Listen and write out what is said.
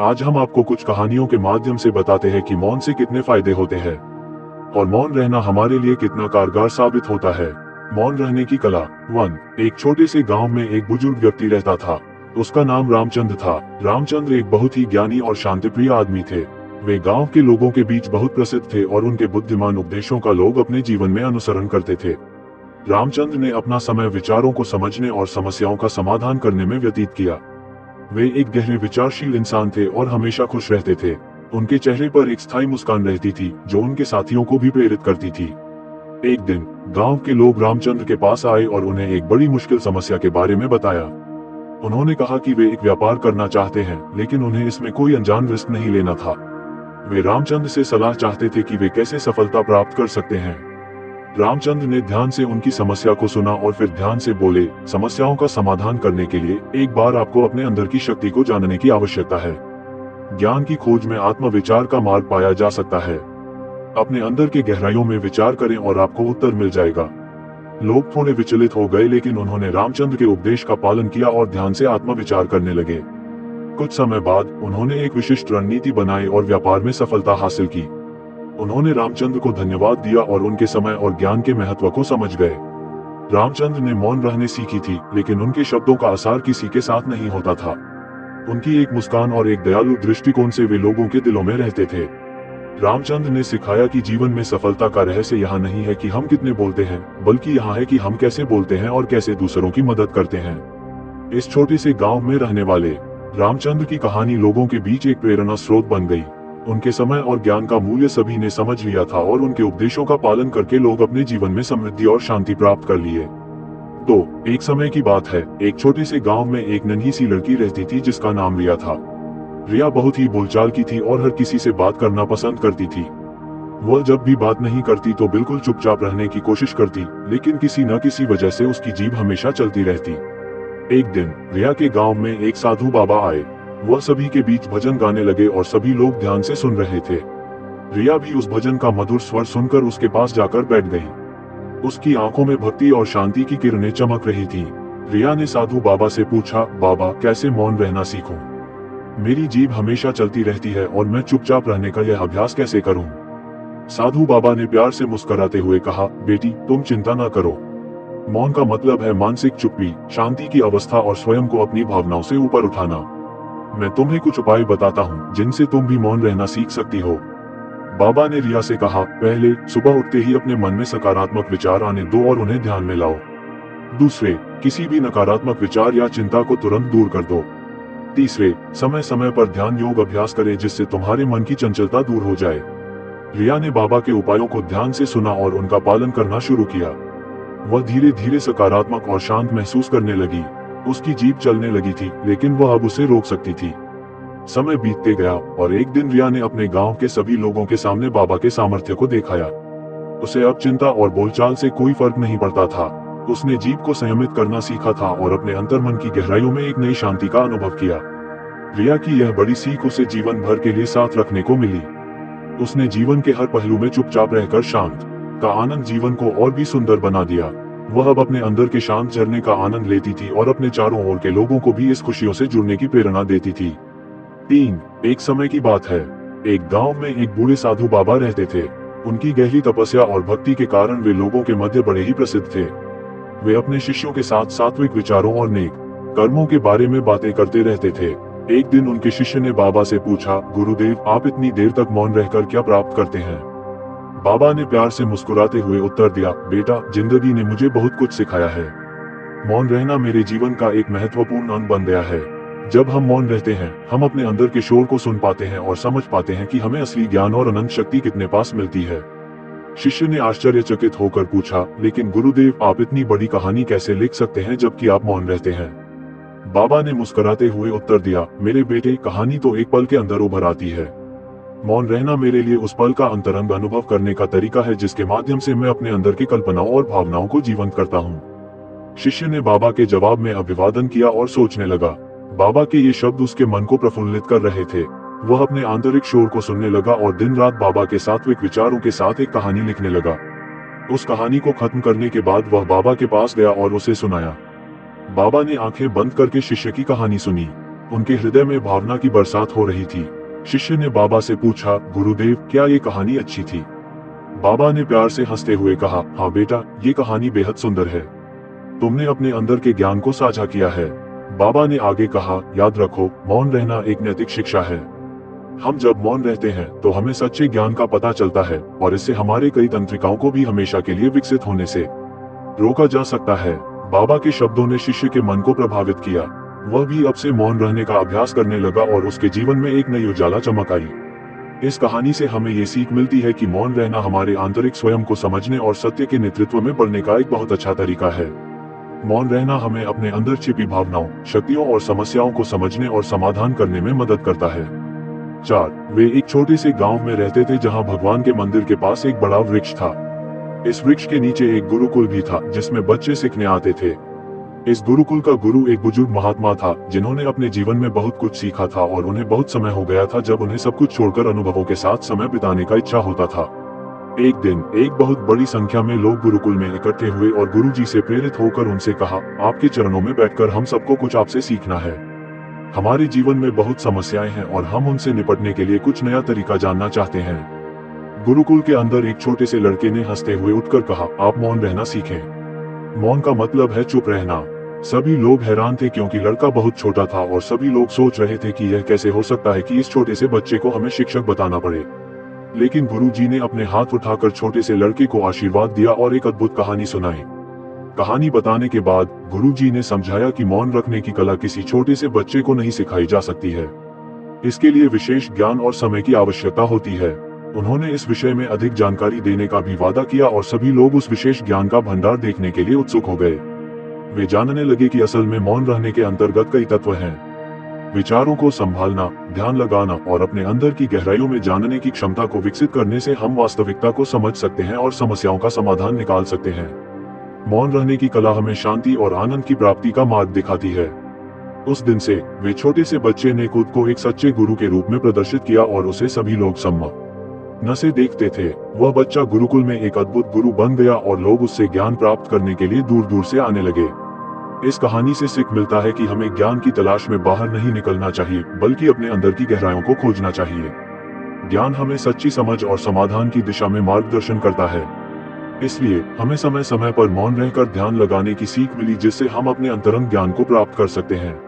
आज हम आपको कुछ कहानियों के माध्यम से बताते हैं कि मौन से कितने फायदे होते हैं और मौन रहना हमारे लिए कितना कारगर साबित होता है। मौन रहने की कला। 1। एक छोटे से गांव में एक बुजुर्ग व्यक्ति रहता था। उसका नाम रामचंद्र था। रामचंद्र एक बहुत ही ज्ञानी और शांतिप्रिय आदमी थे। वे गांव के लोगों के बीच बहुत प्रसिद्ध थे और उनके बुद्धिमान उपदेशों का लोग अपने जीवन में अनुसरण करते थे। रामचंद्र ने अपना समय विचारों को समझने और समस्याओं का समाधान करने में व्यतीत किया। वे एक गहरे विचारशील इंसान थे और हमेशा खुश रहते थे। उनके चेहरे पर एक स्थायी मुस्कान रहती थी जो उनके साथियों को भी प्रेरित करती थी। एक दिन गांव के लोग रामचंद्र के पास आए और उन्हें एक बड़ी मुश्किल समस्या के बारे में बताया। उन्होंने कहा कि वे एक व्यापार करना चाहते हैं, लेकिन उन्हें इसमें कोई अनजान रिस्क नहीं लेना था। वे रामचंद्र से सलाह चाहते थे कि वे कैसे सफलता प्राप्त कर सकते हैं। रामचंद्र ने ध्यान से उनकी समस्या को सुना और फिर ध्यान से बोले, समस्याओं का समाधान करने के लिए एक बार आपको अपने अंदर की शक्ति को जानने की आवश्यकता है। ज्ञान की खोज में आत्मविचार का मार्ग पाया जा सकता है। अपने अंदर के गहराइयों में विचार करें और आपको उत्तर मिल जाएगा। लोग थोड़े विचलित हो गए, लेकिन उन्होंने रामचंद्र के उपदेश का पालन किया और ध्यान से आत्मविचार करने लगे। कुछ समय बाद उन्होंने एक विशिष्ट रणनीति बनाई और व्यापार में सफलता हासिल की। उन्होंने रामचंद्र को धन्यवाद दिया और उनके समय और ज्ञान के महत्व को समझ गए। रामचंद्र ने मौन रहने सीखी थी, लेकिन उनके शब्दों का असर किसी के साथ नहीं होता था। उनकी एक मुस्कान और एक दयालु दृष्टिकोण से वे लोगों के दिलों में रहते थे। रामचंद्र ने सिखाया कि जीवन में सफलता का रहस्य यहाँ नहीं है कि हम कितने बोलते हैं, बल्कि यहाँ है कि हम कैसे बोलते हैं और कैसे दूसरों की मदद करते हैं। इस छोटे से गांव में रहने वाले रामचंद्र की कहानी लोगों के बीच एक प्रेरणा स्रोत बन गई। उनके समय और ज्ञान का मूल्य सभी ने समझ लिया था और उनके उपदेशों का पालन करके लोग अपने जीवन में समृद्धि और शांति प्राप्त कर लिए। 2। एक समय की बात है, एक छोटे से गांव में एक नन्ही सी लड़की रहती थी जिसका नाम रिया था। रिया बहुत ही बोलचाल की थी और हर किसी से बात करना पसंद करती थी। वह जब भी बात नहीं करती तो बिल्कुल चुपचाप रहने की कोशिश करती, लेकिन किसी न किसी वजह से उसकी जीभ हमेशा चलती रहती। एक दिन रिया के गांव में एक साधु बाबा आए। वह सभी के बीच भजन गाने लगे और सभी लोग ध्यान से सुन रहे थे। रिया भी उस भजन का मधुर स्वर सुनकर उसके पास जाकर बैठ गई। उसकी आंखों में भक्ति और शांति की किरणें चमक रही थीं। रिया ने साधु बाबा से पूछा, बाबा, कैसे मौन रहना सीखूं? मेरी जीभ हमेशा चलती रहती है और मैं चुपचाप रहने का यह अभ्यास कैसे करूं? साधु बाबा ने प्यार से मुस्कुराते हुए कहा, बेटी, तुम चिंता न करो। मौन का मतलब है मानसिक चुप्पी, शांति की अवस्था और स्वयं को अपनी भावनाओं से ऊपर उठाना। मैं तुम्हें कुछ उपाय बताता हूँ जिनसे तुम भी मौन रहना सीख सकती हो। बाबा ने रिया से कहा, पहले, सुबह उठते ही अपने मन में सकारात्मक विचार आने दो और उन्हें ध्यान में लाओ। दूसरे, किसी भी नकारात्मक विचार या चिंता को तुरंत दूर कर दो। तीसरे, समय समय पर ध्यान योग अभ्यास करें जिससे तुम्हारे मन की चंचलता दूर हो जाए। रिया ने बाबा के उपायों को ध्यान से सुना और उनका पालन करना शुरू किया। वह धीरे धीरे सकारात्मक और शांत महसूस करने लगी। उसकी जीभ चलने लगी थी, लेकिन वह अब उसे रोक सकती थी। समय बीतते गया और एक दिन रिया ने अपने गांव के सभी लोगों के सामने बाबा के सामर्थ्य को दिखाया। उसे अब चिंता और बोलचाल से कोई फर्क नहीं पड़ता था। उसने जीभ को संयमित करना सीखा था और अपने अंतर्मन की गहराइयों में एक नई शांति का अनुभव किया। रिया की यह बड़ी सीख उसे जीवन भर के लिए साथ रखने को मिली। उसने जीवन के हर पहलू में चुपचाप रहकर शांत का आनंद जीवन को और भी सुंदर बना दिया। वह अब अपने अंदर के शांत झरने का आनंद लेती थी और अपने चारों ओर के लोगों को भी इस खुशियों से जुड़ने की प्रेरणा देती थी। 3। एक समय की बात है, एक गांव में एक बूढ़े साधु बाबा रहते थे। उनकी गहरी तपस्या और भक्ति के कारण वे लोगों के मध्य बड़े ही प्रसिद्ध थे। वे अपने शिष्यों के साथ सात्विक विचारों और नेक कर्मों के बारे में बातें करते रहते थे। एक दिन उनके शिष्य ने बाबा से पूछा, गुरुदेव, आप इतनी देर तक मौन रहकर क्या प्राप्त करते हैं? बाबा ने प्यार से मुस्कुराते हुए उत्तर दिया, बेटा, जिंदगी ने मुझे बहुत कुछ सिखाया है। मौन रहना मेरे जीवन का एक महत्वपूर्ण अंग बन गया है। जब हम मौन रहते हैं, हम अपने अंदर के शोर को सुन पाते हैं और समझ पाते हैं कि हमें असली ज्ञान और अनंत शक्ति कितने पास मिलती है। शिष्य ने आश्चर्यचकित होकर पूछा, लेकिन गुरुदेव, आप इतनी बड़ी कहानी कैसे लिख सकते हैं जबकि आप मौन रहते हैं? बाबा ने मुस्कुराते हुए उत्तर दिया, मेरे बेटे, कहानी तो एक पल के अंदर उभर आती है। मौन रहना मेरे लिए उस पल का अंतरंग अनुभव करने का तरीका है जिसके माध्यम से मैं अपने अंदर की कल्पनाओं और भावनाओं को जीवंत करता हूँ। शिष्य ने बाबा के जवाब में अभिवादन किया और सोचने लगा। बाबा के ये शब्द उसके मन को प्रफुल्लित कर रहे थे। वह अपने आंतरिक शोर को सुनने लगा और दिन रात बाबा के सात्विक विचारों के साथ एक कहानी लिखने लगा। उस कहानी को खत्म करने के बाद वह बाबा के पास गया और उसे सुनाया। बाबा ने आंखें बंद करके शिष्य की कहानी सुनी। उनके हृदय में भावना की बरसात हो रही थी। शिष्य ने बाबा से पूछा, गुरुदेव, क्या ये कहानी अच्छी थी? बाबा ने प्यार से हंसते हुए कहा, हाँ बेटा, ये कहानी बेहद सुंदर है। तुमने अपने अंदर के ज्ञान को साझा किया है। बाबा ने आगे कहा, याद रखो, मौन रहना एक नैतिक शिक्षा है। हम जब मौन रहते हैं तो हमें सच्चे ज्ञान का पता चलता है और इससे हमारे कई तंत्रिकाओं को भी हमेशा के लिए विकसित होने से रोका जा सकता है। बाबा के शब्दों ने शिष्य के मन को प्रभावित किया। वह भी अब से मौन रहने का अभ्यास करने लगा और उसके जीवन में एक नई उजाला चमक आई। इस कहानी से हमें ये सीख मिलती है कि मौन रहना हमारे आंतरिक स्वयं को समझने और सत्य के नेतृत्व में बढ़ने का एक बहुत अच्छा तरीका है। मौन रहना हमें अपने अंदर छिपी भावनाओं, शक्तियों और समस्याओं को समझने और समाधान करने में मदद करता है। 4. वे एक छोटे से गांव में रहते थे जहां भगवान के मंदिर के पास एक बड़ा वृक्ष था। इस वृक्ष के नीचे एक गुरुकुल भी था जिसमें बच्चे सीखने आते थे। इस गुरुकुल का गुरु एक बुजुर्ग महात्मा था जिन्होंने अपने जीवन में बहुत कुछ सीखा था और उन्हें बहुत समय हो गया था जब उन्हें सब कुछ छोड़कर अनुभवों के साथ समय बिताने का इच्छा होता था। एक दिन एक बहुत बड़ी संख्या में लोग गुरुकुल में इकट्ठे हुए और गुरुजी से प्रेरित होकर उनसे कहा, आपके चरणों में बैठकर हम सबको कुछ आपसे सीखना है। हमारे जीवन में बहुत समस्याएं हैं और हम उनसे निपटने के लिए कुछ नया तरीका जानना चाहते हैं। गुरुकुल के अंदर एक छोटे से लड़के ने हंसते हुए उठकर कहा, आप मौन रहना सीखें। मौन का मतलब है चुप रहना। सभी लोग हैरान थे क्योंकि लड़का बहुत छोटा था और सभी लोग सोच रहे थे कि यह कैसे हो सकता है कि इस छोटे से बच्चे को हमें शिक्षक बताना पड़े। लेकिन गुरुजी ने अपने हाथ उठाकर छोटे से लड़के को आशीर्वाद दिया और एक अद्भुत कहानी सुनाई। कहानी बताने के बाद गुरुजी ने समझाया कि मौन रखने की कला किसी छोटे से बच्चे को नहीं सिखाई जा सकती है। इसके लिए विशेष ज्ञान और समय की आवश्यकता होती है। उन्होंने इस विषय में अधिक जानकारी देने का भी वादा किया और सभी लोग उस विशेष ज्ञान का भंडार देखने के लिए उत्सुक हो गए। वे जानने लगे कि असल में मौन रहने के अंतर्गत कई तत्व हैं। विचारों को संभालना, ध्यान लगाना और अपने अंदर की गहराइयों में जानने की क्षमता को विकसित करने से हम वास्तविकता को समझ सकते हैं और समस्याओं का समाधान निकाल सकते हैं। मौन रहने की कला हमें शांति और आनंद की प्राप्ति का मार्ग दिखाती है। उस दिन से वे छोटे से बच्चे ने खुद को एक सच्चे गुरु के रूप में प्रदर्शित किया और उसे सभी लोग सम्मान से देखते थे। वह बच्चा गुरुकुल में एक अद्भुत गुरु बन गया और लोग उससे ज्ञान प्राप्त करने के लिए दूर दूर से आने लगे। इस कहानी से सीख मिलता है कि हमें ज्ञान की तलाश में बाहर नहीं निकलना चाहिए, बल्कि अपने अंदर की गहराइयों को खोजना चाहिए। ज्ञान हमें सच्ची समझ और समाधान की दिशा में मार्गदर्शन करता है। इसलिए हमें समय समय पर मौन रहकर ध्यान लगाने की सीख मिली जिससे हम अपने अंतरंग ज्ञान को प्राप्त कर सकते हैं।